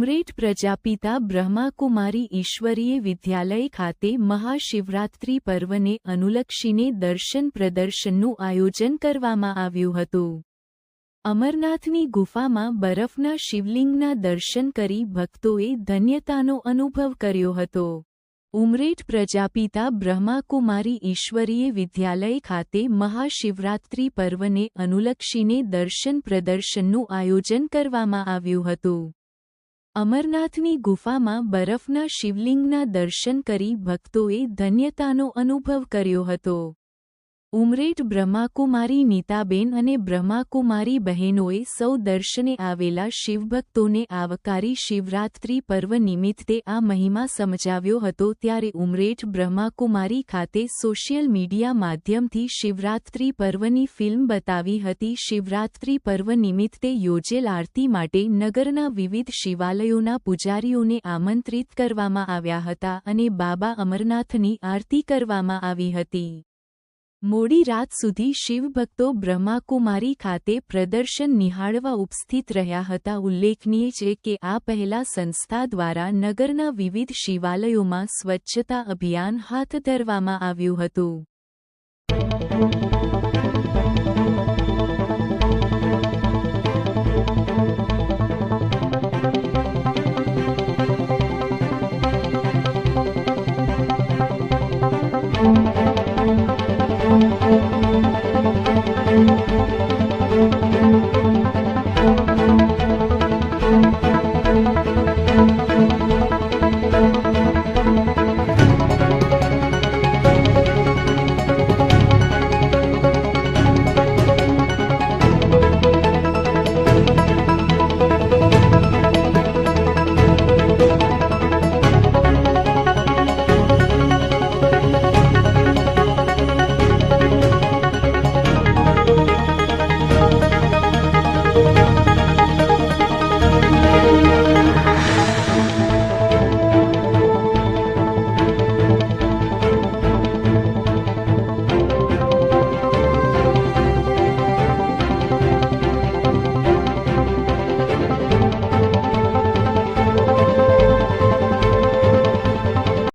ઉમરેઠ પ્રજાપિતા બ્રહ્માકુમારી ઈશ્વરીય વિદ્યાલય ખાતે મહાશિવરાત્રિ પર્વને અનુલક્ષીને દર્શન પ્રદર્શનનું આયોજન કરવામાં આવ્યું હતું। અમરનાથની ગુફામાં બરફના શિવલિંગના દર્શન કરી ભક્તોએ ધન્યતાનો અનુભવ કર્યો હતો। ઉમરેઠ પ્રજાપિતા બ્રહ્માકુમારી ઈશ્વરીય વિદ્યાલય ખાતે મહાશિવરાત્રિ પર્વને અનુલક્ષીને દર્શન પ્રદર્શનનું આયોજન કરવામાં આવ્યું હતું। અમરનાથની ગુફામાં બરફના શિવલિંગના દર્શન કરી ભક્તોએ ધન્યતાનો અનુભવ કર્યો હતો। ઉમરેઠ બ્રહ્માકુમારી નીતાબેન અને બ્રહ્માકુમારી બહેનોએ સૌ દર્શને આવેલા શિવભક્તોને આવકારી શિવરાત્રિ પર્વ નિમિત્તે આ મહિમા સમજાવ્યો હતો। ત્યારે ઉમરેઠ બ્રહ્માકુમારી ખાતે સોશિયલ મીડિયા માધ્યમથી શિવરાત્રિ પર્વની ફિલ્મ બતાવી હતી। શિવરાત્રિ પર્વ નિમિત્તે યોજેલ આરતી માટે નગરના વિવિધ શિવાલયોના પૂજારીઓને આમંત્રિત કરવામાં આવ્યા હતા અને બાબા અમરનાથની આરતી કરવામાં આવી હતી। મોડી રાત સુધી શિવભક્તો બ્રહ્માકુમારી ખાતે પ્રદર્શન નિહાળવા ઉપસ્થિત રહ્યા હતા। ઉલ્લેખનીય છે કે આ પહેલા સંસ્થા દ્વારા નગરના વિવિધ શિવાલયોમાં સ્વચ્છતા અભિયાન હાથ ધરવામાં આવ્યું હતું।